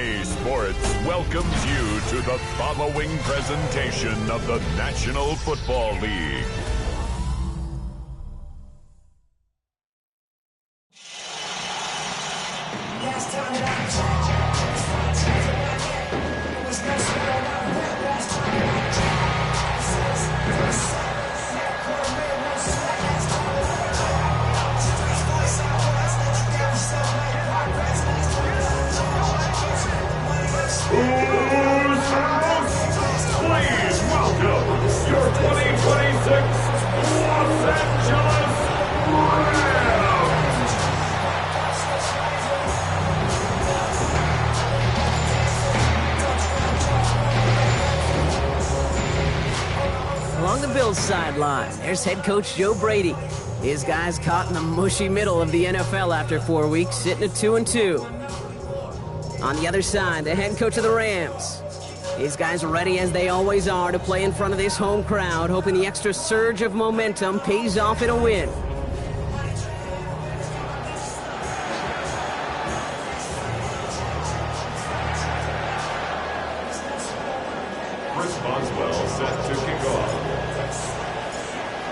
EA Sports welcomes you to the following presentation of the National Football League. Please welcome your 2026 Los Angeles Rams. Along the Bills sideline, there's head coach Joe Brady. His guys caught in the mushy middle of the NFL after 4 weeks, sitting at 2-2. On the other side, the head coach of the Rams. These guys are ready, as they always are, to play in front of this home crowd, hoping the extra surge of momentum pays off in a win. Chris Boswell set to kick off.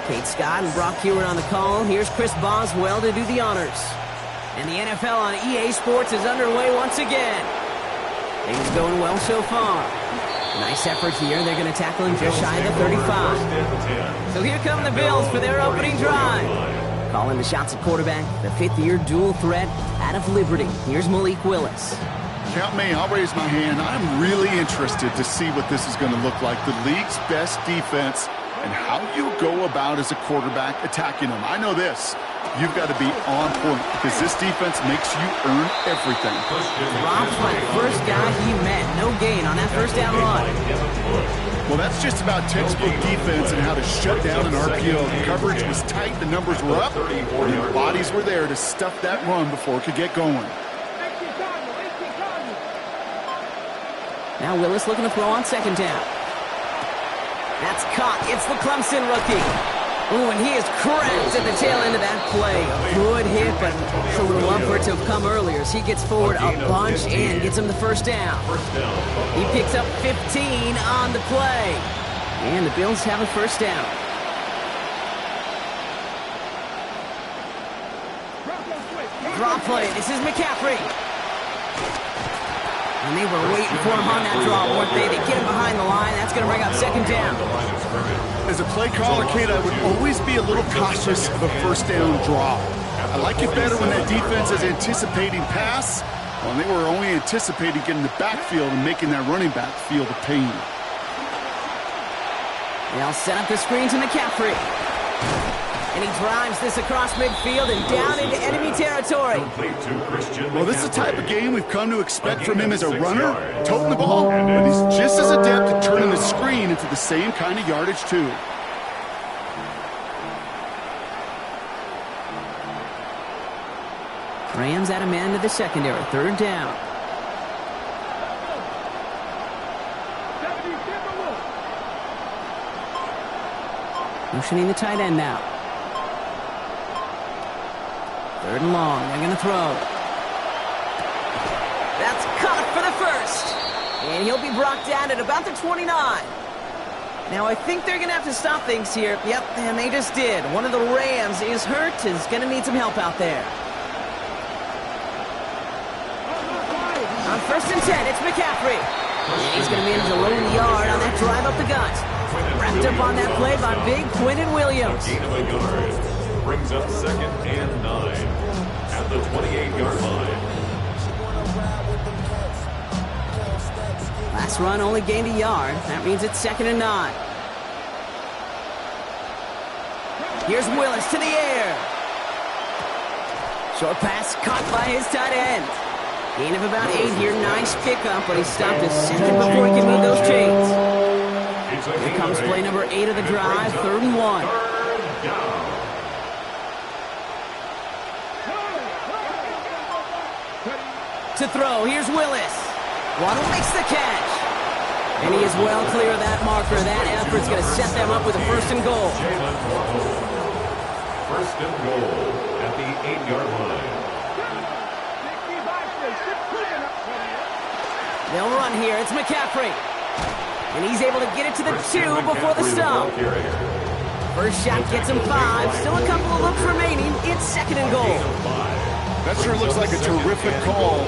Kate Scott and Brock Hewitt on the call. Here's Chris Boswell to do the honors. And the NFL on EA Sports is underway once again. Things going well so far. Nice effort here. They're going to tackle him just shy of the 35. So here come the Bills for their opening drive. Calling the shots at quarterback, the fifth-year dual threat out of Liberty. Here's Malik Willis. Count me. I'll raise my hand. I'm really interested to see what this is going to look like. The league's best defense and how you go about as a quarterback attacking them. I know this. You've got to be on point because this defense makes you earn everything. Dropped by the first guy he met. No gain on that first down run. Well, that's just about textbook defense and how to shut down an RPO. The coverage was tight, the numbers were up, and the bodies were there to stuff that run before it could get going. Now Willis looking to throw on second down. That's caught. It's the Clemson rookie. Ooh, and he is cracked at the tail end of that play. Good hit, but I would love for it to have come earlier as he gets forward a bunch and gets him the first down. He picks up 15 on the play. And the Bills have a first down. Draw play. This is McCaffrey. And they were waiting for him on that draw, weren't they? They get him behind the line. That's going to bring up second down. As a play caller, Kate, I would always be a little cautious of a first down draw. I like it better when that defense is anticipating pass. Well, they were only anticipating getting the backfield and making that running back feel the pain. They'll set up the screen to McCaffrey. And he drives this across midfield and down into enemy territory. Well, this is the type of game we've come to expect from him as a runner, toting the ball, but he's just as adept at turning the screen into the same kind of yardage, too. Rams at a man to the secondary, third down. Motioning the tight end now. Third and long. They're going to throw. That's caught for the first. And he'll be brought down at about the 29. Now, I think they're going to have to stop things here. Yep, and they just did. One of the Rams is hurt. Is going to need some help out there. On first and 10, it's McCaffrey. And he's going to manage a low yard on that drive up the gut. Wrapped up on that play by big Quinton Williams. Brings up second and 9 at the 28-yard line. Last run only gained a yard. That means it's second and 9. Here's Willis to the air. Short pass caught by his tight end. Gain of about 8 here. Nice pickup, but he stopped a second before he could move those chains. Here comes play number 8 of the drive, third and 1. To throw, here's Willis. Waddle makes the catch. And he is well clear of that marker. That effort's going to set them up with a first and goal. First and goal at the 8-yard line. They'll run here. It's McCaffrey. And he's able to get it to the 2 before the stop. First shot gets him 5. Still a couple of looks remaining. It's 2nd and goal. That sure looks like a terrific call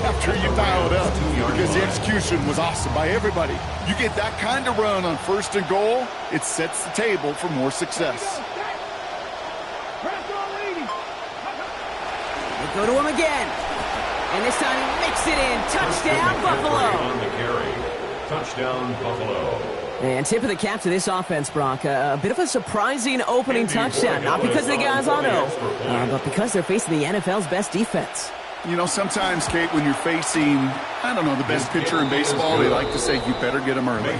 after you dial it up, because the execution was awesome by everybody. You get that kind of run on 1st and goal, it sets the table for more success. They go to him again. And this time he makes it in. Touchdown, Buffalo. On the carry. Touchdown, Buffalo. And tip of the cap to this offense, Brock. A bit of a surprising opening touchdown. Not because the guys on but because they're facing the NFL's best defense. You know, sometimes, Kate, when you're facing, I don't know, the best pitcher in baseball, they like to say you better get him early.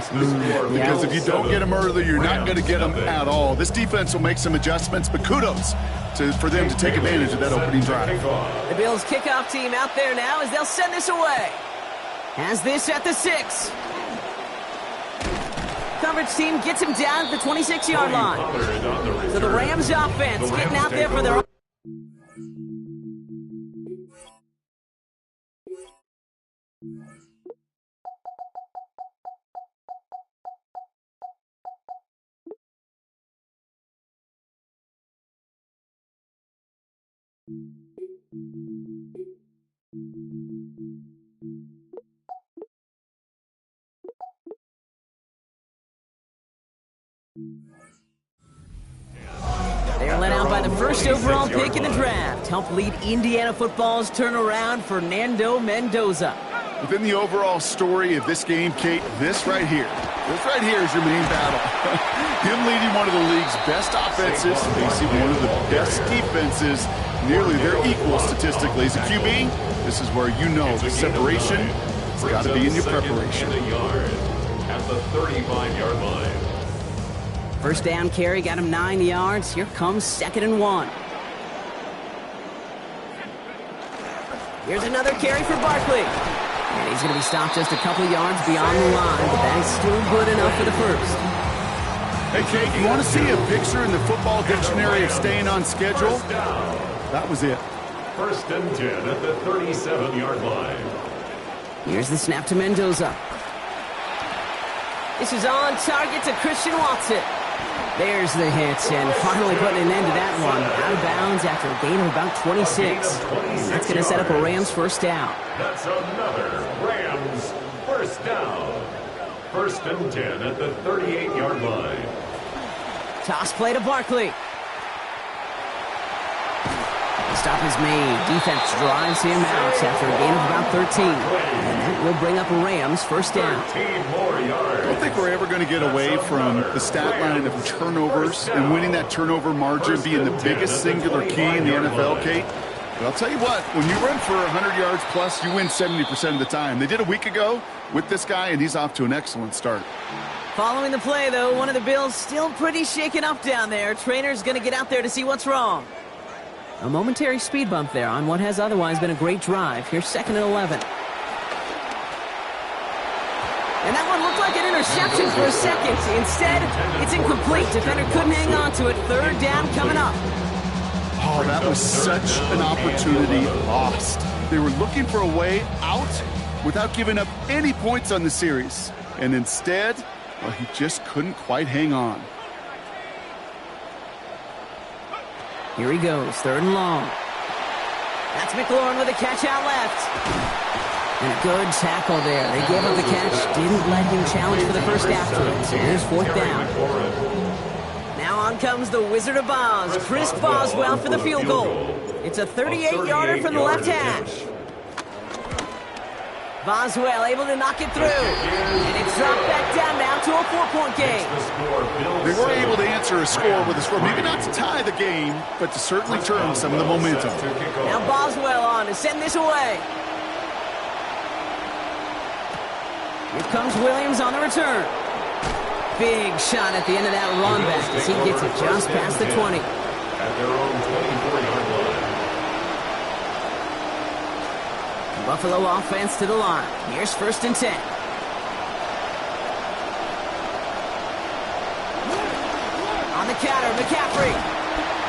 Because if you don't get him early, you're not going to get him at all. This defense will make some adjustments, but kudos for them to take advantage of that opening drive. The Bills kickoff team out there now as they'll send this away. Has this at the 6. Coverage team gets him down at the 26-yard line. So the Rams offense getting out there for their own. They're led out by the first overall pick in the draft. Help lead Indiana football's turnaround, Fernando Mendoza. Within the overall story of this game, Kate, this right here is your main battle. Him leading one of the league's best offenses, facing one of the best defenses, nearly their equal statistically. As a QB, this is where you know the separation has got to be in your preparation. At the 35-yard line. First down carry got him 9 yards. Here comes 2nd and 1. Here's another carry for Barkley. And he's going to be stopped just a couple yards beyond the line, but that is still good enough for the first. Hey, Kate, you want to see a picture in the football dictionary of staying on schedule? That was it. 1st and 10 at the 37-yard line. Here's the snap to Mendoza. This is on target to Christian Watson. There's the hit, and finally putting an end to that one. Out of bounds after a gain of about 26. And that's going to set up a Rams first down. That's another Rams first down. 1st and 10 at the 38-yard line. Toss play to Barkley. The stop is made. Defense drives him out after a gain of about 13. And that will bring up a Rams first down. 13 more yards. I don't think we're ever going to get away from the stat line of turnovers and winning that turnover margin being the biggest singular key in the NFL, Kate. But I'll tell you what, when you run for 100 yards plus, you win 70% of the time. They did a week ago with this guy, and he's off to an excellent start. Following the play, though, one of the Bills still pretty shaken up down there. Trainer's going to get out there to see what's wrong. A momentary speed bump there on what has otherwise been a great drive. Here's 2nd and 11. And that one looked like an interception for a second. Instead, it's incomplete. Defender couldn't hang on to it. 3rd down coming up. Oh, that was such an opportunity lost. They were looking for a way out without giving up any points on the series. And instead, well, he just couldn't quite hang on. Here he goes, 3rd and long. That's McLaurin with a catch out left. And a good tackle there. They gave up the catch, didn't let him challenge for the first after. So here's 4th down. Now on comes the Wizard of Oz, Chris Boswell for the field goal. It's a 38-yarder from the left hash. Boswell able to knock it through. And it's dropped back down now to a 4-point game. They were able to answer a score with a score. Maybe not to tie the game, but to certainly turn some of the momentum. Now Boswell on to send this away. Here comes Williams on the return. Big shot at the end of that run back as he gets it just past the 20. At their own 24-yard line. Buffalo offense to the line. Here's 1st and 10. On the counter, McCaffrey.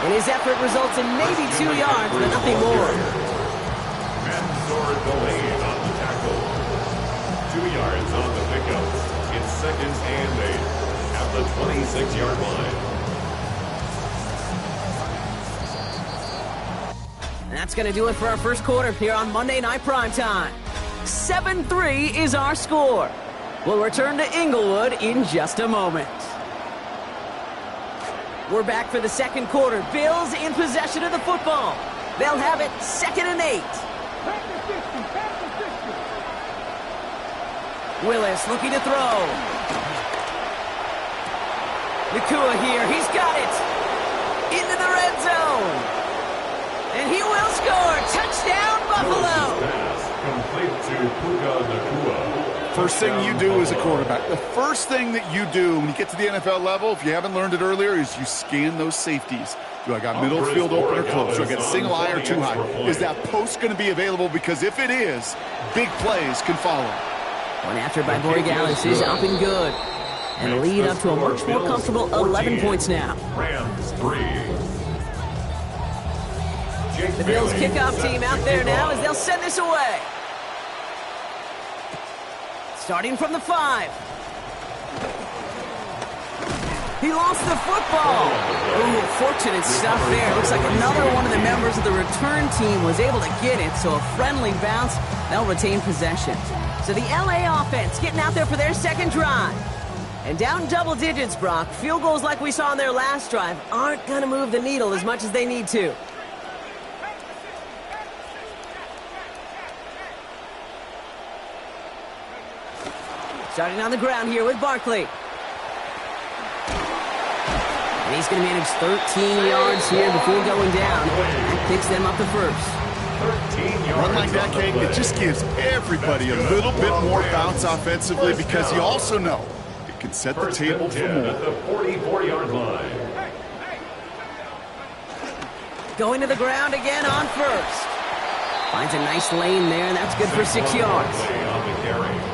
And his effort results in maybe 2 yards, but nothing more. Mansour delayed on the tackle. yards on the pickup. It's 2nd and 8 at the 26-yard line. And that's going to do it for our first quarter here on Monday Night Primetime. 7-3 is our score. We'll return to Inglewood in just a moment. We're back for the second quarter. Bills in possession of the football. They'll have it 2nd and 8. Willis looking to throw. Nakua here. He's got it. Into the red zone. And he will score. Touchdown, Buffalo. Complete to Puka Nakua. First thing you do as a quarterback, the first thing that you do when you get to the NFL level, if you haven't learned it earlier, is you scan those safeties. Do I got middle field open or close? Do I got single high or too high? Is that post going to be available? Because if it is, big plays can follow. One after by Borregales is up and good. And lead up to a much more comfortable 11 points now. Rams 3. The Bills kickoff team out there now as they'll send this away. Starting from the 5. He lost the football. Ooh, fortunate stuff there. Looks like another one of the members of the return team was able to get it, so a friendly bounce. They'll retain possession. So the LA offense getting out there for their second drive. And down double digits, Brock. Field goals like we saw on their last drive aren't going to move the needle as much as they need to. Starting on the ground here with Barkley. And he's going to manage 13 yards here before going down. That picks them up the first. Run like that, Kate, it just gives everybody a little bit more bounce offensively because you also know it can set the table for more. At the 44-yard line. Going to the ground again on first. Finds a nice lane there, and that's good for 6 yards.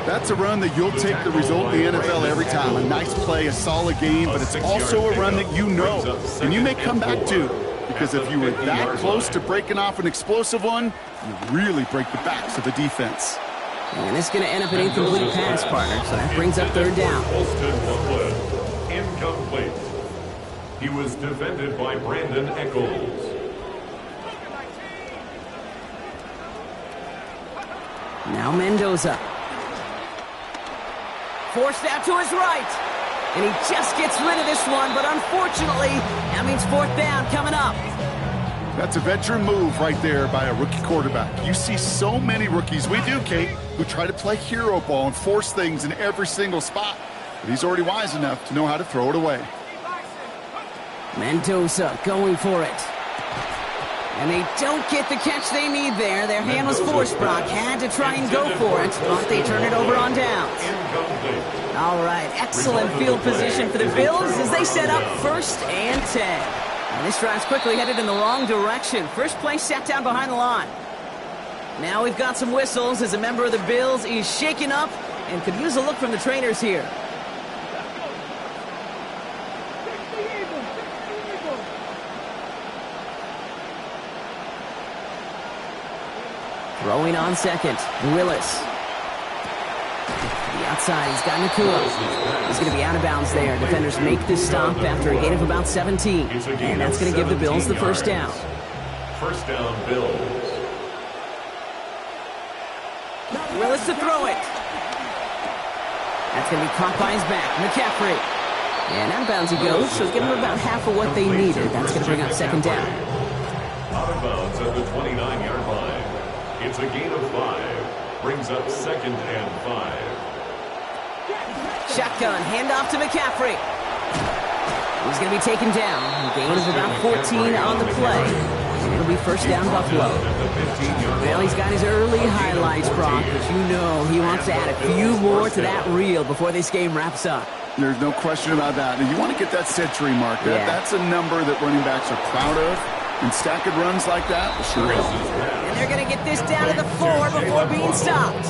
That's a run that you'll take the result in the NFL every time. A nice play, a solid game, but it's also a run that you know, and you may come back to. Because if you were that close to breaking off an explosive one, you really break the backs of the defense. And this is going to end up an incomplete pass, partner, so that brings up 3rd down. Incomplete. He was defended by Brandon Echols. Now Mendoza. Forced out to his right. And he just gets rid of this one, but unfortunately, that means 4th down coming up. That's a veteran move right there by a rookie quarterback. You see so many rookies, we do, Kate, who try to play hero ball and force things in every single spot. But he's already wise enough to know how to throw it away. Mendoza going for it. And they don't get the catch they need there. Their hand was forced, Brock. Had to try and go for it, but they turn it over on downs. All right, excellent field position for the Bills as they set up 1st and 10. And this drive's quickly headed in the wrong direction. First play set down behind the line. Now we've got some whistles as a member of the Bills is shaken up and could use a look from the trainers here. Throwing on second, Willis. The outside, he's got Nakua. He's going to be out of bounds there. Defenders make this stop after a gain of about 17. And that's going to give the Bills the 1st down. 1st down, Bills. Willis to throw it. That's going to be caught by his back. McCaffrey. And out of bounds he goes, so give him about half of what they needed. That's going to bring up 2nd down. Out of bounds at the 29-yard line. It's a gain of 5. Brings up 2nd and 5. Shotgun, handoff to McCaffrey. He's going to be taken down. A gain of about 14 on the play. And it'll be 1st down Buffalo. Well, he's got his early highlights, Brock, but you know he wants to add a few more to that reel before this game wraps up. There's no question about that. And you want to get that century mark. That's a number that running backs are proud of. And stacking runs like that, sure is. And they're going to get this down to the 4 before being stopped.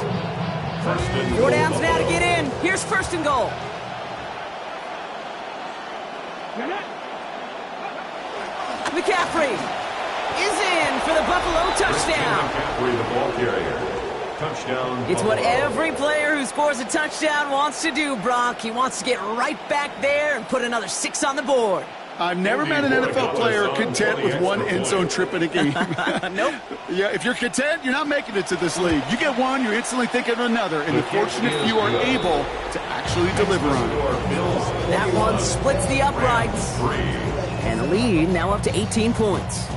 4 downs now to get in. Here's 1st and goal. McCaffrey is in for the Buffalo touchdown. McCaffrey, the ball carrier. Touchdown. It's what every player who scores a touchdown wants to do, Brock. He wants to get right back there and put another 6 on the board. I've never met an NFL player content with one end zone trip in a game. Nope. Yeah, if you're content, you're not making it to this league. You get one, you're instantly thinking of another, and the fortunate few are able to actually deliver on it. That one splits the uprights. And the lead now up to 18 points.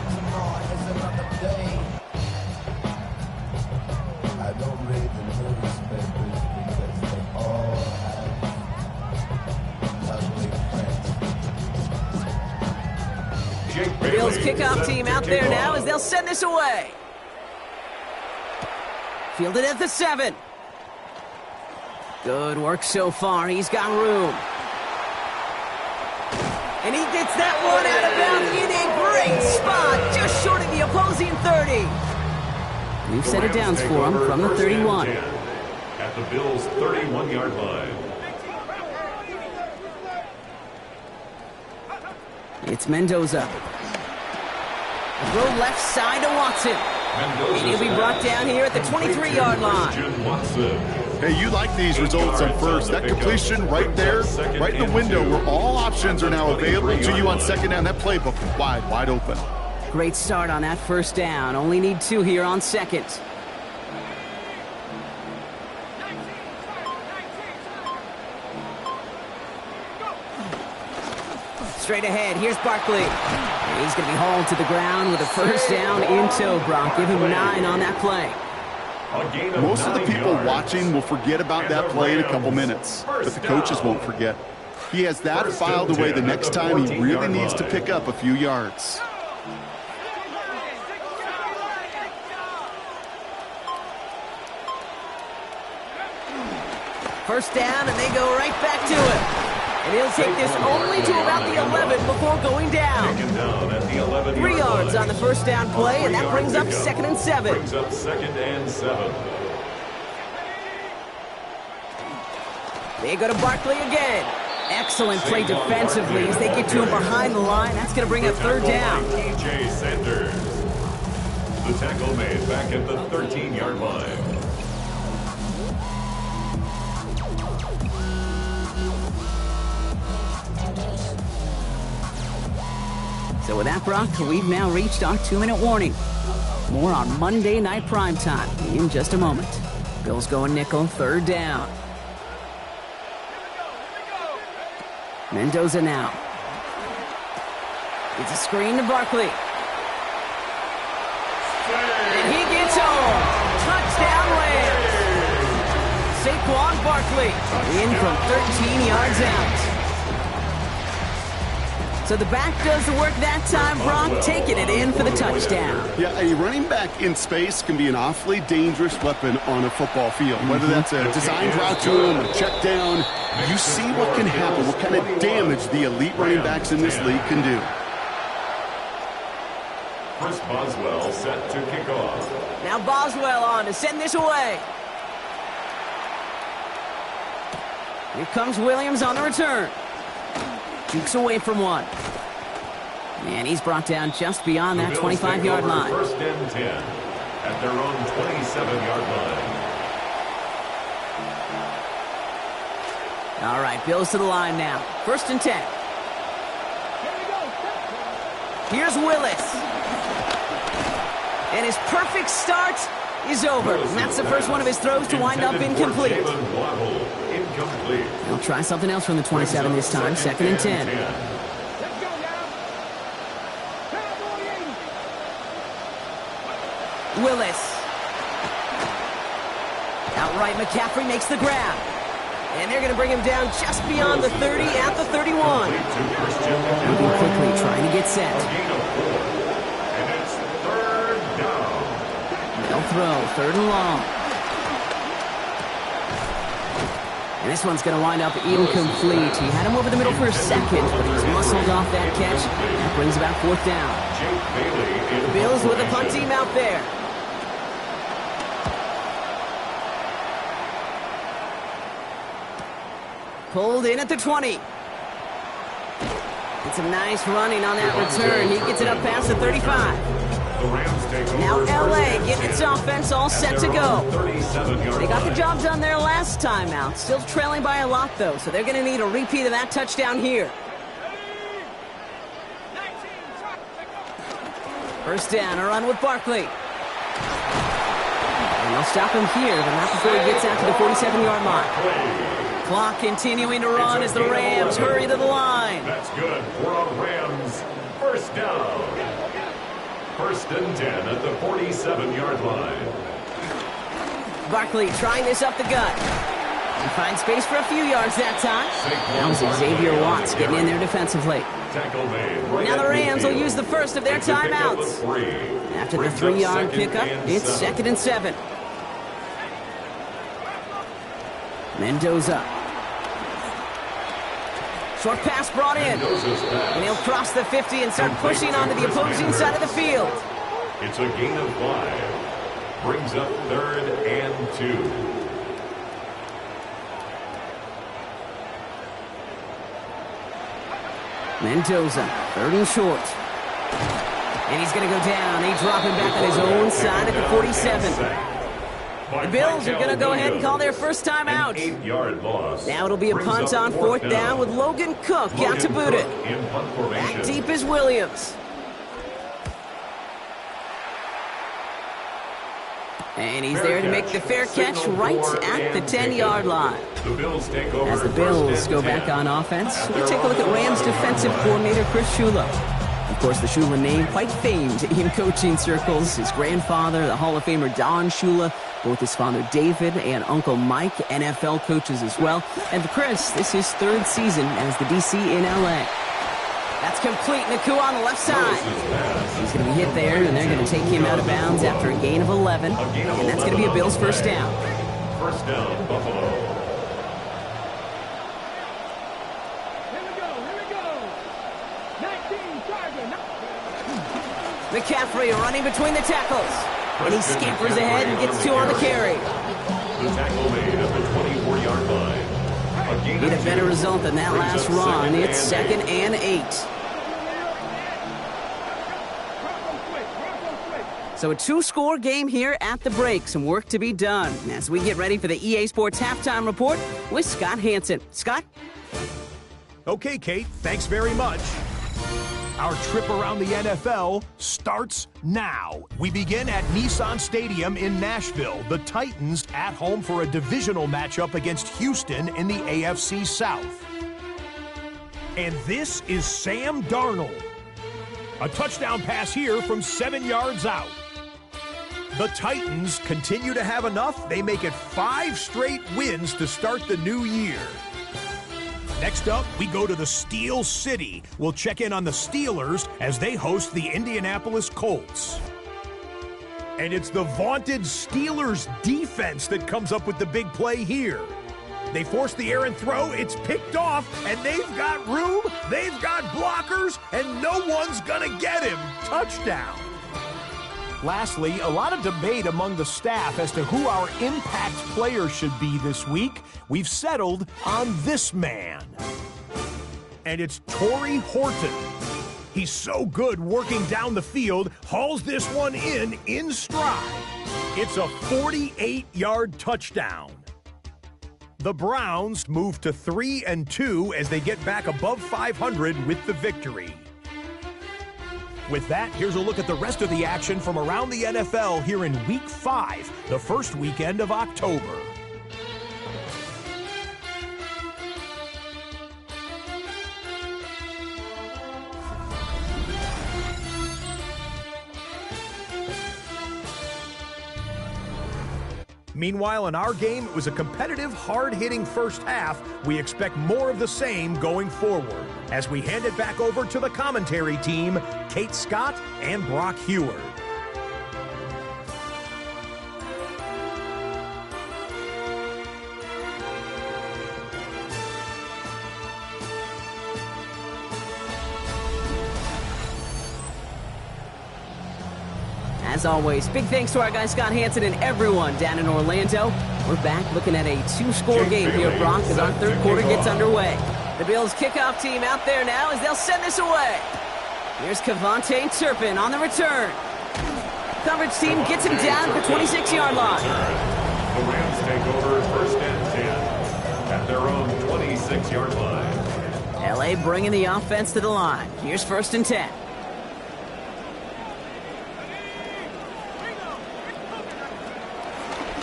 The Bills kickoff team out there now as they'll send this away. Fielded at the 7. Good work so far. He's got room. And he gets that one out of bounds in a great spot, just short of the opposing 30. We've set it down for him from the 31. At the Bills' 31-yard line. It's Mendoza. Throw left side to Watson. And he'll be brought down here at the 23-yard line. Hey, you like these results on first. That completion right there, right in the window where all options are now available to you on second down. That playbook is wide open. Great start on that first down. Only need 2 here on second. Straight ahead, here's Barkley. He's going to be hauled to the ground with a first down in tow, Brock. Give him 9 on that play. Most of the people watching will forget about that play in a couple minutes, but the coaches won't forget. He has that filed away the next time he really needs to pick up a few yards. First down, and they go right back to it. And he'll take this only to about the 11 before going down. 3 yards on the first down play, and that brings up 2nd and 7. They go to Barkley again. Excellent play defensively as they get to him behind the line. That's going to bring up 3rd down. E.J. Sanders. The tackle made back at the 13-yard line. So with that, Brock, we've now reached our 2-minute warning. More on Monday Night Primetime in just a moment. Bills going nickel, 3rd down. Mendoza now. It's a screen to Barkley. And he gets home. Touchdown Rams. Saquon Barkley in from 13 yards out. So the back does the work that time, Brock, taking it in for the touchdown. Yeah, a running back in space can be an awfully dangerous weapon on a football field. Whether that's a designed route to him, a check down, you see what can happen, what kind of damage the elite running backs in this league can do. Chris Boswell set to kick off. Now Boswell on to send this away. Here comes Williams on the return. Jukes away from one. And he's brought down just beyond that 25-yard line. 1st and 10 at their own 27-yard line. All right, Bills to the line now. 1st and 10. Here's Willis. And his perfect start is over. And that's the first one of his throws to wind up incomplete. He'll try something else from the 27 this time. 2nd and 10. Willis. Outright McCaffrey makes the grab. And they're going to bring him down just beyond the 30 at the 31. Moving quickly, trying to get set. And it's 3rd down. They'll throw, 3rd and long. And this one's going to wind up incomplete. He had him over the middle for a second, but he was muscled off that catch. That brings about 4th down. The Bills with the punt team out there. Pulled in at the 20. It's a nice running on that return. He gets it up past the 35. The Rams take over. Now LA first getting its and offense all set to their go. own 37-yard They got the line. job done there last time out. Still trailing by a lot, though, so they're going to need a repeat of that touchdown here. First down, a run with Barkley. And they'll stop him here, but not before he gets out to the 47-yard line. Clock continuing to run as the Rams hurry to the line. That's good for a Rams first down. First and 10 at the 47-yard line. Barkley trying this up the gut. He finds space for a few yards that time. That was Xavier Watts getting in there defensively. Tackle made right Now the at Rams will midfield. use the first of their It's a pickup of timeouts. 3. After the Brings up 3-yard second pickup, and it's 7. 2nd and 7. Mendoza. Short pass brought in. Mendoza's pass. And he'll cross the 50 and start pushing onto the opposing side of the field. It's a gain of 5. Brings up 3rd and 2. Mendoza, 3rd and short. And he's going to go down. They drop him back on his own side at the 47. The Bills are going to go ahead and call their first time out. 8-yard loss. Now it'll be a punt on 4th down with Logan Cook out to boot it. In punt formation. Back deep is Williams. And he's there to make the fair catch right at the 10-yard line. The Bills take over. As the Bills go back on offense, we take a look at Rams defensive coordinator Chris Shula. Of course, the Shula name quite famed in coaching circles. His grandfather, the Hall of Famer Don Shula, both his father David and Uncle Mike, NFL coaches as well. And for Chris, this is his 3rd season as the DC in LA. That's complete. Nakua on the left side. He's going to be hit there, and they're going to take him out of bounds after a gain of 11. And that's going to be a Bills first down. First down, Buffalo. McCaffrey running between the tackles. And he scampers ahead and gets 2 on the carry. The tackle made at the 24-yard line. Need a better result than that last run. It's 2nd and 8. So a 2-score game here at the break. Some work to be done as we get ready for the EA Sports Halftime Report with Scott Hansen. Scott? Okay, Kate, thanks very much. Our trip around the NFL starts now. We begin at Nissan Stadium in Nashville. The Titans at home for a divisional matchup against Houston in the AFC South. And this is Sam Darnold. A touchdown pass here from 7 yards out. The Titans continue to have enough. They make it 5 straight wins to start the new year. Next up, we go to the Steel City. We'll check in on the Steelers as they host the Indianapolis Colts. And it's the vaunted Steelers defense that comes up with the big play here. They force the errant throw, it's picked off, and they've got room, they've got blockers, and no one's gonna get him. Touchdown. Lastly, a lot of debate among the staff as to who our impact player should be this week. We've settled on this man. And it's Torrey Horton. He's so good working down the field, hauls this one in stride. It's a 48-yard touchdown. The Browns move to 3-2 as they get back above 500 with the victory. With that, here's a look at the rest of the action from around the NFL here in Week 5, the first weekend of October. Meanwhile, in our game, it was a competitive, hard-hitting first half. We expect more of the same going forward as we hand it back over to the commentary team, Kate Scott and Brock Heward. As always, big thanks to our guy Scott Hansen and everyone down in Orlando. We're back looking at a 2-score game here, Brock, as our third quarter gets underway. The Bills kickoff team out there now as they'll send this away. Here's Kevontae Turpin on the return. coverage team gets him down at the 26-yard line. The Rams take over 1st and 10 at their own 26-yard line. LA bringing the offense to the line. Here's 1st and 10.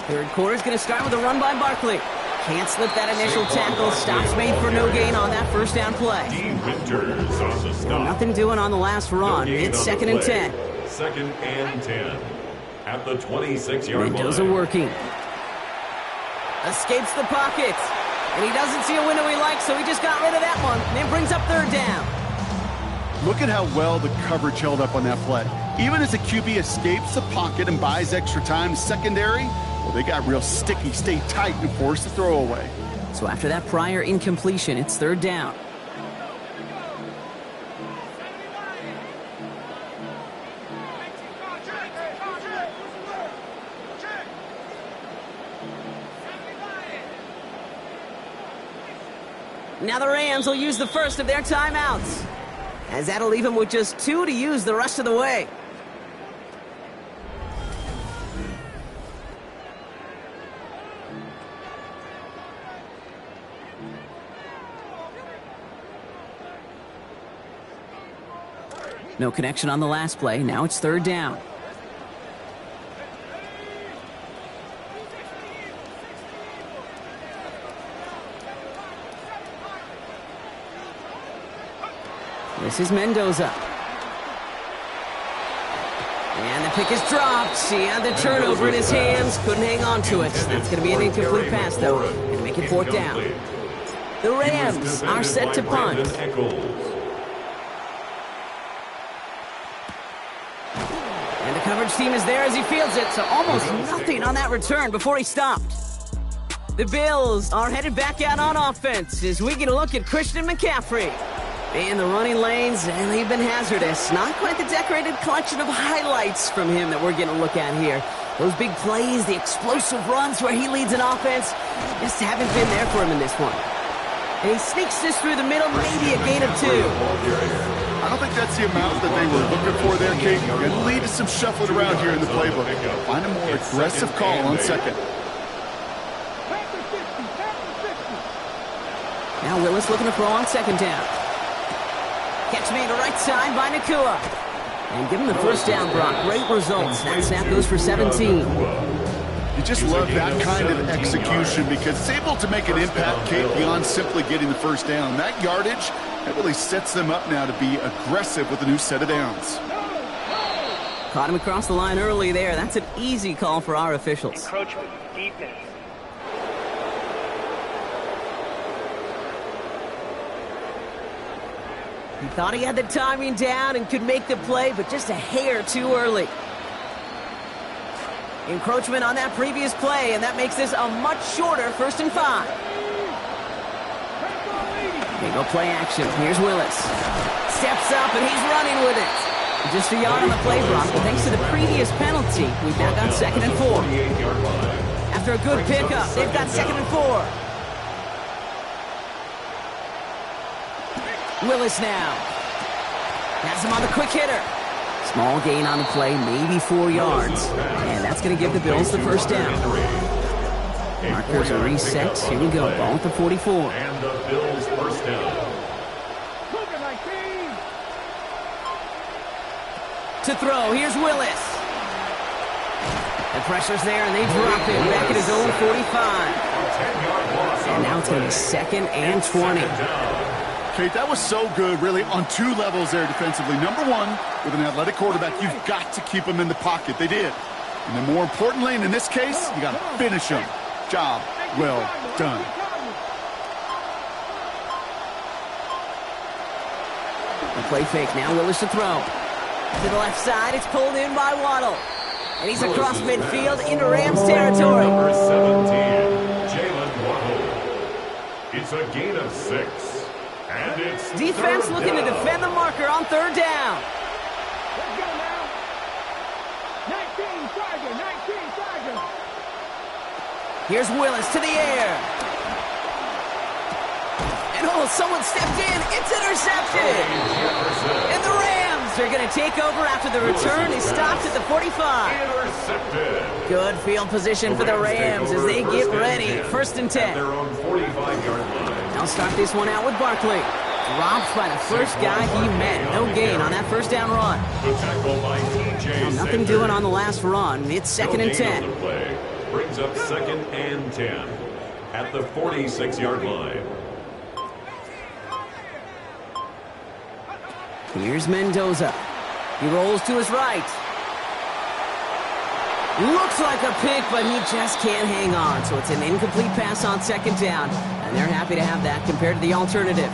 Third quarter's going to start with a run by Barkley. Can't slip that initial tackle. Stops made for no gain on that first down play. Winters on the stop. Nothing doing on the last run. It's 2nd and 10. 2nd and 10 at the 26-yard line. Mendoza working. Escapes the pocket. And he doesn't see a window he likes, so he just got rid of that one. And it brings up 3rd down. Look at how well the coverage held up on that play. Even as the QB escapes the pocket and buys extra time, secondary, well, they got real sticky, stayed tight, and forced the throw away. So after that prior incompletion, it's 3rd down. Now the Rams will use the first of their timeouts, as that'll leave them with just 2 to use the rest of the way. No connection on the last play. Now it's 3rd down. This is Mendoza. And the pick is dropped. He had the turnover in his hands. Couldn't hang on to it. That's going to be an incomplete pass, though. Going to make it 4th down. The Rams are set to punt. And the coverage team is there as he fields it. So almost nothing on that return before he stopped. The Bills are headed back out on offense as we get a look at Christian McCaffrey. And the running lanes, and they've been hazardous. Not quite the decorated collection of highlights from him that we're getting a look at here. Those big plays, the explosive runs where he leads an offense, just haven't been there for him in this one. And he sneaks this through the middle, maybe a gain of 2. I don't think that's the amount that they were looking for there, Kate. You're going to lead to some shuffling around here in the playbook. Find a more aggressive call on 2nd. Now Willis looking to throw on 2nd down. Catch made to right side by Nakua. And give him the 1st down, Brock. Great results. That snap goes for 17. You just love that kind of execution because it's able to make an impact, Kate, beyond simply getting the 1st down. That yardage, that really sets them up now to be aggressive with a new set of downs. Caught him across the line early there. That's an easy call for our officials. Encroachment, defense. He thought he had the timing down and could make the play, but just a hair too early. Encroachment on that previous play, and that makes this a much shorter 1st and 5. They go play action. Here's Willis. Steps up, and he's running with it. Just a yard on the play block, but thanks to the previous penalty, we've now got 2nd and 4. After a good pickup, they've got 2nd and 4. Willis now. Has him on the quick hitter. Small gain on the play, maybe 4 yards. And that's going to give the Bills the 1st down. Markers are reset. Here we go. Ball at the 44. And the Bills 1st down. To throw, here's Willis. The pressure's there, and they drop him back at his own 45. And now it's going to be 2nd and 20. Kate, that was so good, really, on 2 levels there defensively. Number 1, with an athletic quarterback, you've got to keep him in the pocket. They did. And then more importantly, and in this case, you got to finish him. Job well done. The play fake, now Willis to throw. To the left side, it's pulled in by Waddle. And he's across midfield into Rams territory. Number 17, Jalen Waddle. It's a gain of 6. And it's defense looking to defend the marker on 3rd down. Let's go now. 19 Tiger, 19 Tiger. Here's Willis to the air. And oh, someone stepped in. It's intercepted. And the Rams Rams are going to take over after the return is stopped at the 45. Intercepted. Good field position for the Rams as they get ready. First and 10. Their own 45-yard line. They'll start this one out with Barkley. Dropped by the first guy he met. No gain on that first down run. The tackle by T.J. Nothing doing on the last run. It's second and 10. Brings up second and 10 at the 46-yard line. Here's Mendoza. He rolls to his right. Looks like a pick, but he just can't hang on. So it's an incomplete pass on second down. And they're happy to have that compared to the alternative.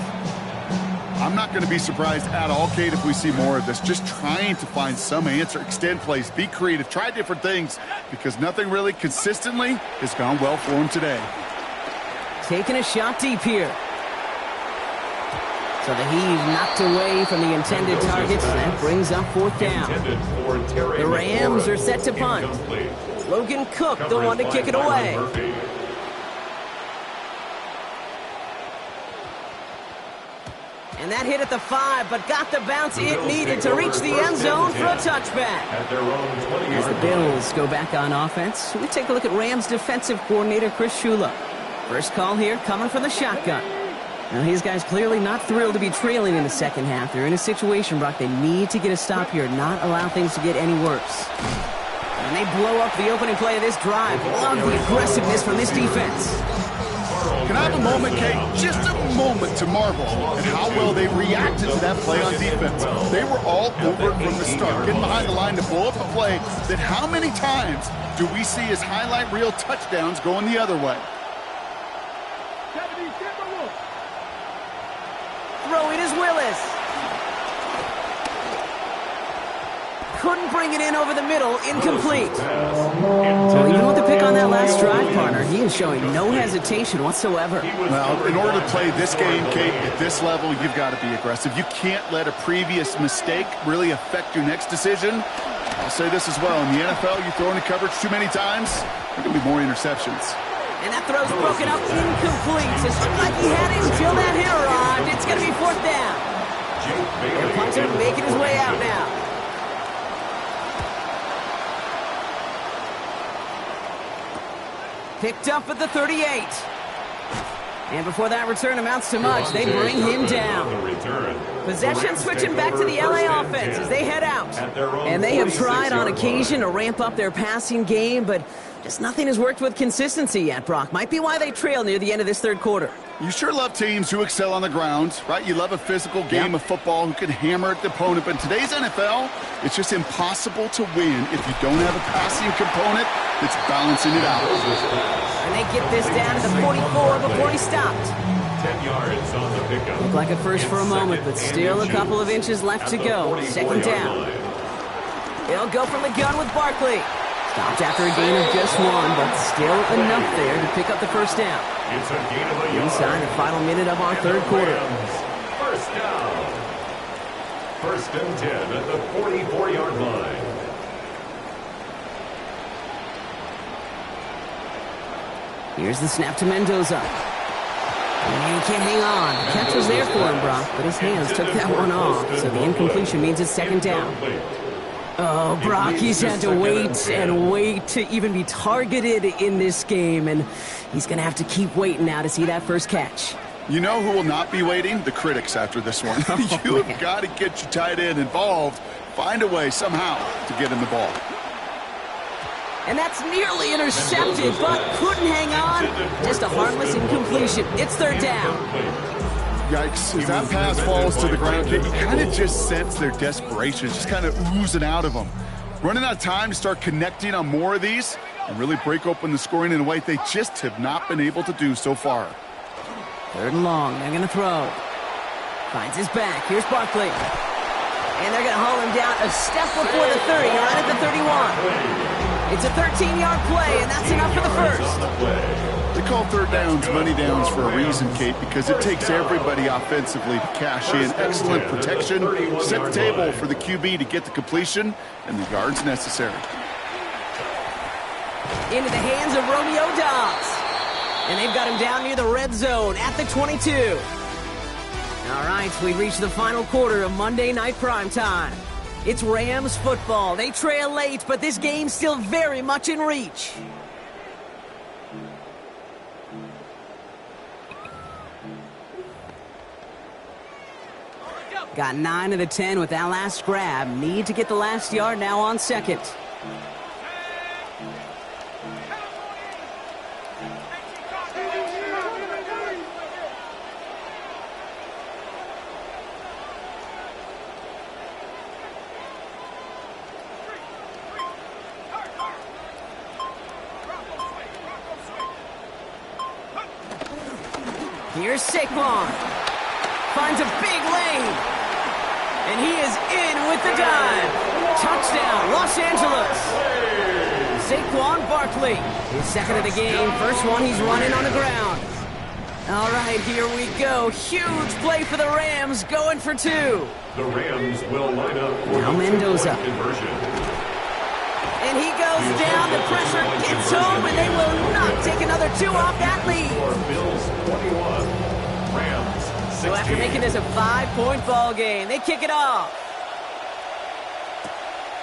I'm not going to be surprised at all, Kate, if we see more of this. Just trying to find some answer, extend plays, be creative, try different things, because nothing really consistently has gone well for him today. Taking a shot deep here. So the heave knocked away from the intended targets. That brings up fourth down. The Rams are set to punt. Logan Cook, the one to kick it away. And that hit at the 5, but got the bounce it needed to reach the end zone for a touchback. As the Bills go back on offense, we take a look at Rams defensive coordinator Chris Shula. First call here coming from the shotgun. Now, these guys clearly not thrilled to be trailing in the second half. They're in a situation, Brock, they need to get a stop here, not allow things to get any worse. And they blow up the opening play of this drive. Love the aggressiveness from this defense. Can I have a moment, Kate? Just a moment to marvel at how well they reacted to that play on defense. They were all over it from the start, getting behind the line to blow up a play that how many times do we see as highlight reel touchdowns going the other way? Throwing is Willis. Couldn't bring it in over the middle. Incomplete. So even with the pick on that last drive, partner, he is showing no hesitation whatsoever. Well, in order to play this game, Kate, at this level, you've got to be aggressive. You can't let a previous mistake really affect your next decision. I'll say this as well. In the NFL, you throw into coverage too many times, there can be more interceptions. And that throw's broken up, incomplete. It looked like he had it until that hit arrived. It's going to be fourth down. The punter making his way out now. Picked up at the 38. And before that return amounts to much, they bring him down. Possession switching back to the LA offense as they head out. And they have tried on occasion to ramp up their passing game, but just nothing has worked with consistency yet, Brock. Might be why they trail near the end of this third quarter. You sure love teams who excel on the ground, right? You love a physical game of football who can hammer at the opponent. But in today's NFL, it's just impossible to win if you don't have a passing component that's balancing it out. And they get this down to the 44 before he stopped. 10 yards on the pickup. Looked like a first for a moment, but still a couple of inches left to go. Second down. He'll go from the gun with Barkley. Stopped after a gain of just one, but still enough there to pick up the first down. It's a gain of a yard. Inside the final minute of our third quarter. First down. First and 10 at the 44-yard line. Here's the snap to Mendoza. And he can't hang on. The catch was there for him, Brock, but his hands took that one off. So the incompletion means it's second down. Oh, Brock, he's had to wait and wait to even be targeted in this game, and he's going to have to keep waiting now to see that first catch. You know who will not be waiting? The critics after this one. You have got to get your tight end involved, find a way somehow to get him the ball. And that's nearly intercepted, but couldn't hang on. Just a harmless incompletion. It's third down. Yikes, as that pass falls to the ground, you kind of just sense their desperation, just kind of oozing out of them. Running out of time to start connecting on more of these and really break open the scoring in a way they just have not been able to do so far. Third and long, they're going to throw. Finds his back, here's Barkley. And they're going to haul him down a step before the 30, right at the 31. It's a 13-yard play, and that's enough for the first. They call third downs money downs for a reason, Kate, because it takes everybody offensively to cash in. Excellent protection, set the table for the QB to get the completion and the yards necessary. Into the hands of Romeo Dobbs. And they've got him down near the red zone at the 22. All right, we reach the final quarter of Monday Night Primetime. It's Rams football. They trail late, but this game's still very much in reach. Got 9 of the 10 with that last grab. Need to get the last yard now on second. Here's Saquon. Finds a big lane. And he is in with the dive. Touchdown, Los Angeles. Saquon Barkley, his second of the game. First one he's running on the ground. All right, here we go. Huge play for the Rams, going for 2. The Rams will line up for Now Mendoza. conversion. And he goes down. The pressure gets home, and they will not take another 2 off that lead. For Bills 21, Rams 16. So after making this a 5-point ball game, they kick it off.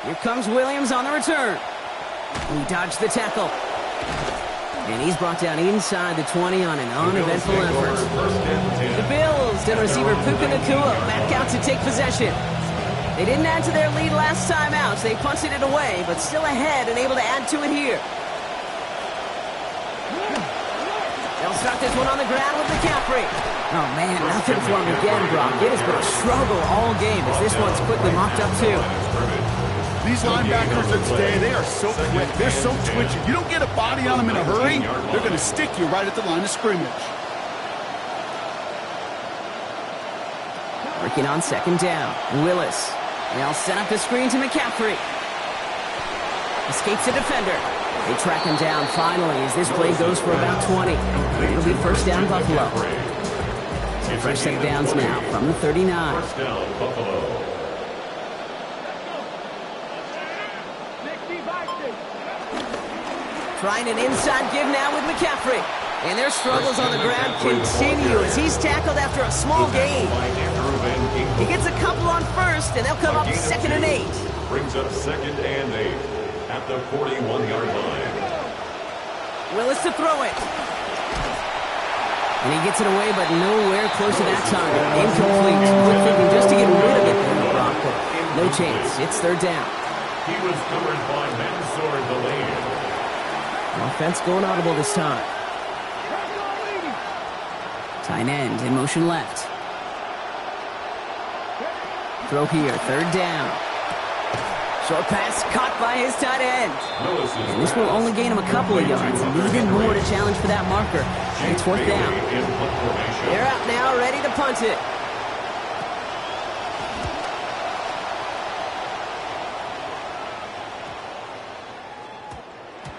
Here comes Williams on the return. He dodged the tackle. And he's brought down inside the 20 on an uneventful effort. The Bills and receiver Puka Nacua back out to take possession. They didn't add to their lead last time out, so they punted it away, but still ahead and able to add to it here. They'll start this one on the ground with McCaffrey. Oh, man, nothing for him again, Brock. It has been a struggle all game as this one's quickly mopped up, too. These linebackers of today, they are so quick. They're so twitchy. You don't get a body on them in a hurry, they're going to stick you right at the line of scrimmage. Working on second down. Willis. They'll set up the screen to McCaffrey. Escapes the defender. They track him down finally as this play goes for about 20. It'll be first down Buffalo. So fresh set of downs now from the 39. First down Buffalo. Trying an inside give now with McCaffrey. And their struggles on the ground continue as he's tackled after a small gain. He gets a couple on first, and they'll come up second and 8. Brings up second and 8 at the 41-yard line. Willis to throw it. And he gets it away, but nowhere close to that target. Incomplete. Quick thinking just to get rid of it there, Brock, but no chance. It's third down. He was covered by Mansour Delaney. Offense going audible this time. Tight end in motion left. Throw here, third down. Short pass caught by his tight end. And this will only gain him a couple of yards. Needing more to challenge for that marker. It's fourth down. They're out now, ready to punt it.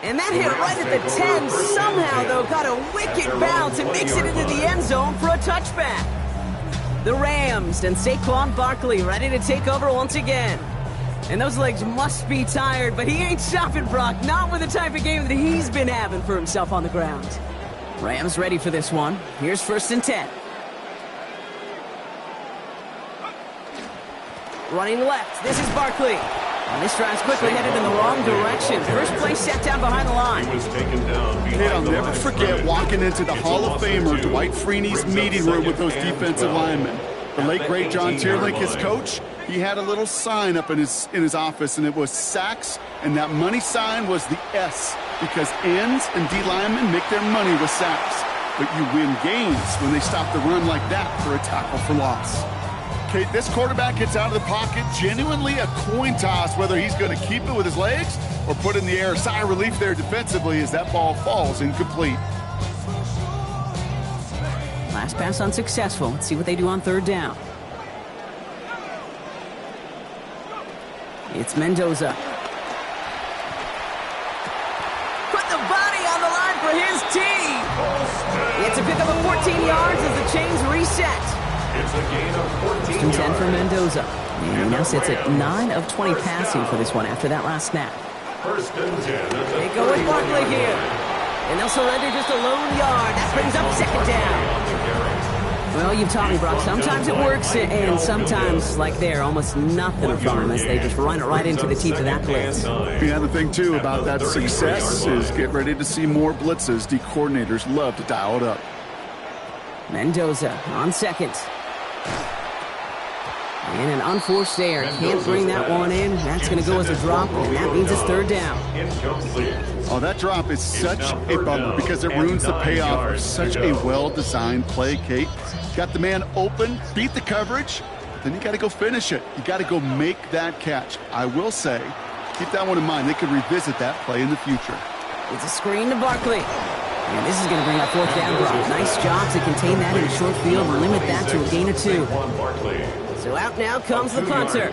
And that hit right at the 10. Somehow, though, got a wicked bounce and makes it into the end zone for a touchback. The Rams and Saquon Barkley ready to take over once again. And those legs must be tired, but he ain't stopping, Brock. Not with the type of game that he's been having for himself on the ground. Rams ready for this one. Here's first and 10. Running left. This is Barkley. And this drive's quickly headed in the wrong direction. First play set down behind the line. He was taken down behind Hey, I'll never forget walking into the Hall of Famer Dwight Freeney's meeting room with those defensive linemen. The late, great John Tierlink, his coach, he had a little sign up in his office, and it was sacks, and that money sign was the S, because ends and D linemen make their money with sacks. But you win games when they stop the run like that for a tackle for loss. Okay, this quarterback gets out of the pocket, genuinely a coin toss whether he's going to keep it with his legs or put in the air. Sigh of relief there defensively as that ball falls incomplete. Last pass unsuccessful. Let's see what they do on third down. It's Mendoza. Put the body on the line for his team. It's a pickup of 14 yards as the chains reset. It's a gain of 14 First and 10 for Mendoza. And he now sits at 9 of 20 passing for this one after that last snap. First and 10. They go with Barkley here. And they'll surrender just a lone yard. That brings up second down. Well, you've taught me, Brock. Sometimes it works, and sometimes, like there, almost nothing from them as they just run it right into the teeth of that blitz. Yeah, the thing, too, about that success is get ready to see more blitzes. D coordinators love to dial it up. Mendoza on second. And an unforced error. Can't bring that one in. That's going to go as a drop, and that means it's third down. Oh, that drop is such a bummer because it ruins the payoff of such a well-designed play, Kate. Got the man open, beat the coverage, then you got to go finish it. You got to go make that catch. I will say, keep that one in mind. They could revisit that play in the future. It's a screen to Barkley. And this is going to bring up fourth down, Brock. Nice job to contain that in the short field and limit that to a gain of 2. So out now comes the punter.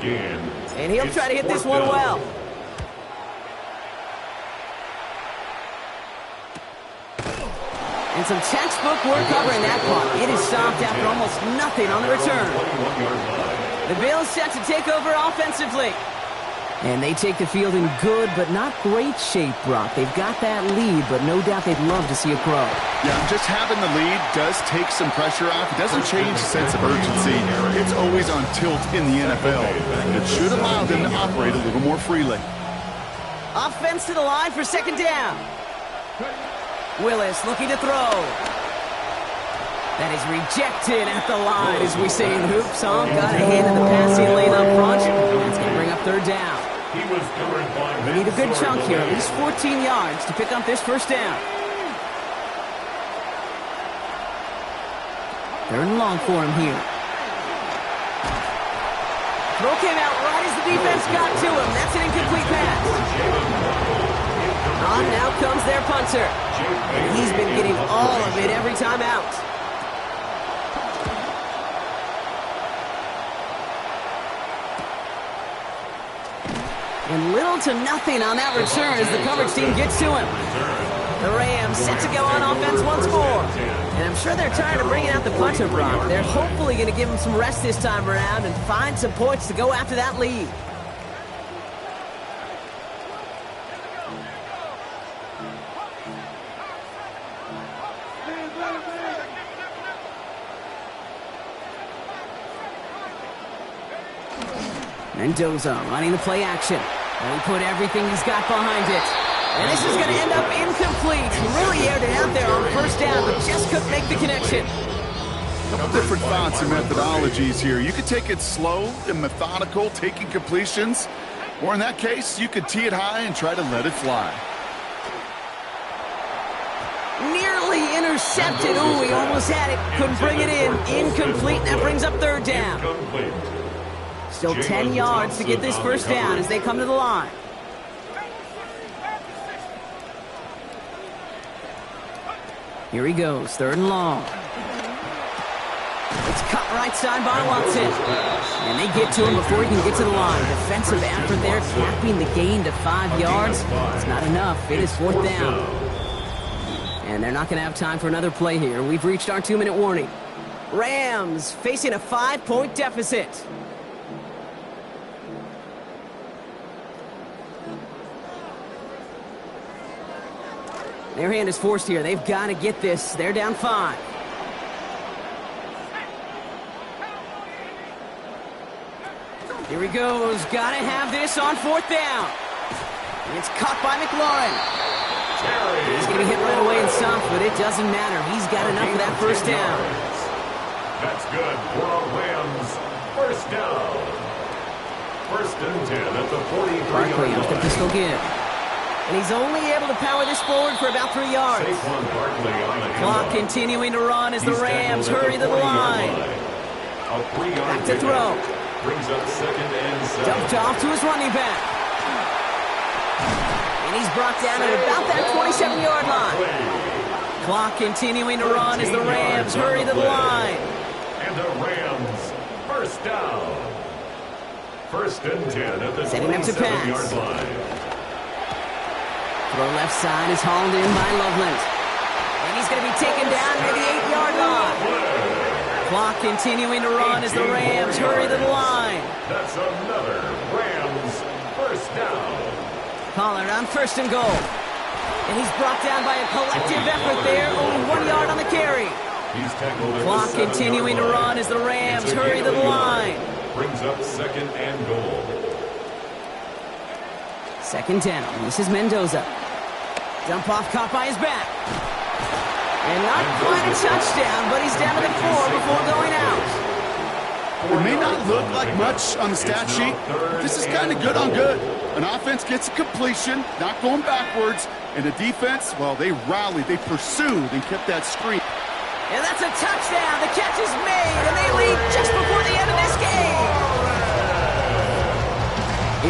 And he'll try to hit this one well. And some textbook work covering that punt. It is stopped after almost nothing on the return. The Bills set to take over offensively. And they take the field in good but not great shape, Brock. They've got that lead, but no doubt they'd love to see a crow. Yeah, just having the lead does take some pressure off. It doesn't change the sense of urgency. It's always on tilt in the NFL. It should allow them to operate a little more freely. Offense to the line for second down. Willis looking to throw. That is rejected at the line, as we say in hoops. Got a hand in the passing lane up front. That's going to bring up third down. They need a good chunk here, at least 14 yards to pick up this first down. Third and long for him here. Throw came out right as the defense got to him. That's an incomplete pass. On now comes their punter. And he's been getting all of it every time out. And little to nothing on that return as the coverage team gets to him. The Rams set to go on offense once more. And I'm sure they're tired of bringing out the punter, Brock. They're hopefully going to give him some rest this time around and find some points to go after that lead. Mendoza running the play action. And he put everything he's got behind it. And this is going to end up incomplete. He really aired it out there on first down, but just couldn't make the connection. A couple different thoughts and methodologies here. You could take it slow and methodical, taking completions. Or in that case, you could tee it high and try to let it fly. Nearly intercepted. Ooh, he almost had it. Couldn't bring it in. Incomplete, and that brings up third down. Still 10 yards to get this first down as they come to the line. Here he goes, third and long. It's cut right side by Watson. And they get to him before he can get to the line. Defensive effort there, capping the gain to 5 yards. It's not enough. It is fourth down. And they're not going to have time for another play here. We've reached our 2-minute warning. Rams facing a 5-point deficit. Their hand is forced here. They've got to get this. They're down 5. Here he goes. Got to have this on fourth down. It's caught by McLaurin. He's going to be hit right away and stopped, but it doesn't matter. He's got enough for that first down. That's good for a Rams first down. First and 10 at the 43-yard Barkley off the pistol give. And he's only able to power this forward for about 3 yards. Clock continuing to run as the Rams hurry to the line. Back to throw. Brings up second and 7. Dumped off to his running back. And he's brought down at about that 27-yard line. Clock continuing to run as the Rams hurry to the line. And the Rams first down. First and 10 at the 27-yard line. Throw left side is hauled in by Loveland. And he's going to be taken down near the 8-yard line. Clock continuing to run as the Rams hurry to the line. That's another Rams first down. Pollard on first and goal. And he's brought down by a collective effort there. Only 1 yard on the carry. He's tackled at Clock the continuing to 7-yard line. run as the Rams It's a hurry gain to of the a line. yard. Brings up 2nd and goal. 2nd down. This is Mendoza. Dump off, caught by his back. And not quite a touchdown, but he's down to the 4 before going out. It may not look like much on the stat sheet. This is kind of good on good. An offense gets a completion, not going backwards, and the defense, well, they rallied, they pursued, and kept that streak. And that's a touchdown. The catch is made, and they lead just before the end of this game.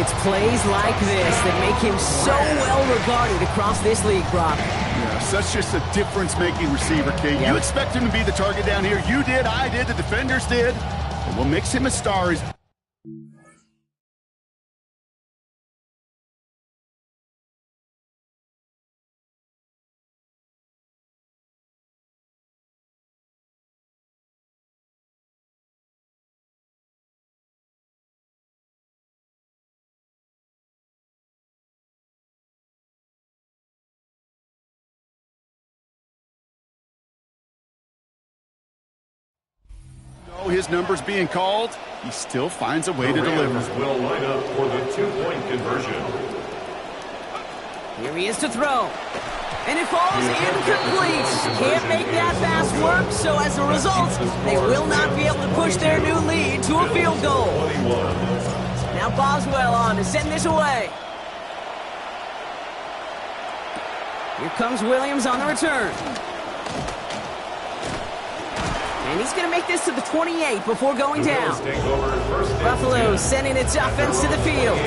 It's plays like this that make him so well regarded across this league, Brock. Yes, that's just a difference-making receiver, Kate. You expect him to be the target down here. You did, I did, the defenders did. And what makes him a star is... his numbers being called, he still finds a way to deliver. Will line up for the 2-point conversion. Here he is to throw. And it falls incomplete. Can't make that pass work, so as a result, they will not be able to push their new lead to a field goal. 21. Now Boswell on to send this away. Here comes Williams on the return. And he's going to make this to the 28 before going down. Buffalo sending its offense to the field.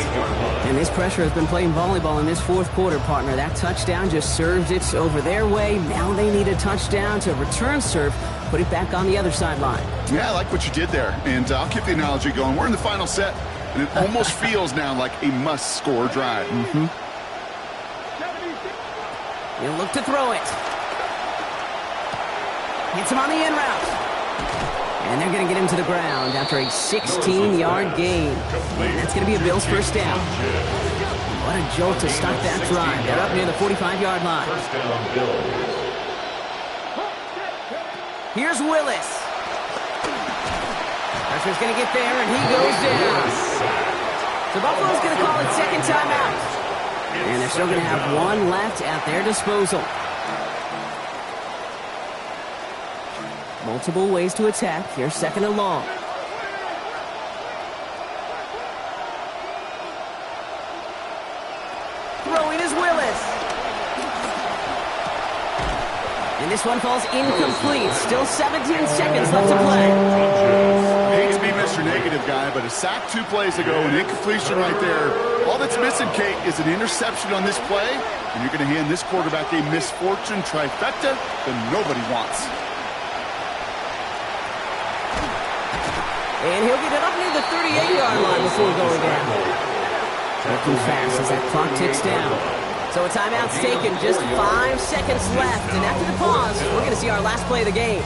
And this pressure has been playing volleyball in this 4th quarter, partner. That touchdown just served it over their way. Now they need a touchdown to return serve, put it back on the other sideline. Yeah, I like what you did there. And I'll keep the analogy going. We're in the final set, and it almost feels now like a must-score drive. He'll look to throw it. Hits him on the in route. And they're going to get him to the ground after a 16-yard gain. And that's going to be a Bills first down. What a jolt to start that drive. They're up near the 45-yard line. First down, Bills. Here's Willis. Pressure's going to get there, and he goes down. So Buffalo's going to call it second timeout. And they're still going to have one left at their disposal. Multiple ways to attack. Here's 2nd and long. Throwing is Willis. And this one falls incomplete. Still 17 seconds left to play. Hate to be Mr. Negative guy, but a sack 2 plays ago, an incompletion right there. All that's missing, Kate, is an interception on this play, and you're going to hand this quarterback a misfortune trifecta that nobody wants. And he'll get it up near the 38-yard line before going down. Working fast as that clock ticks down. So a timeout's taken, just 5 seconds left. And after the pause, we're going to see our last play of the game.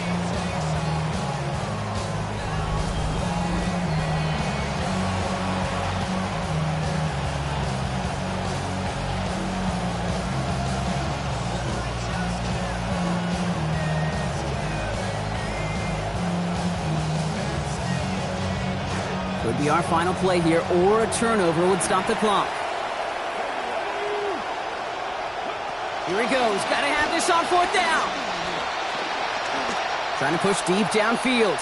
Could be our final play here, or a turnover would stop the clock. Here he goes. Got to have this on 4th down. Trying to push deep downfield.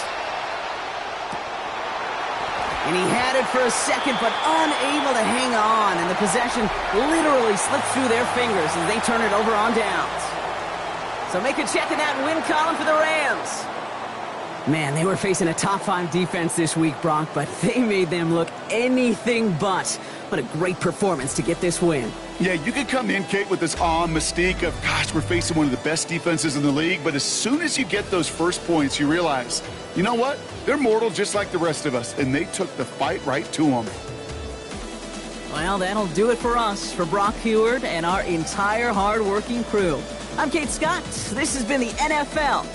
And he had it for a second, but unable to hang on. And the possession literally slips through their fingers as they turn it over on downs. So make a check in that win column for the Rams. Man, they were facing a top 5 defense this week, Brock, but they made them look anything but. What a great performance to get this win. Yeah, you could come in, Kate, with this awe and mystique of, gosh, we're facing one of the best defenses in the league, but as soon as you get those first points, you realize, you know what? They're mortal just like the rest of us, and they took the fight right to them. Well, that'll do it for us, for Brock Heward and our entire hard-working crew. I'm Kate Scott. This has been the NFL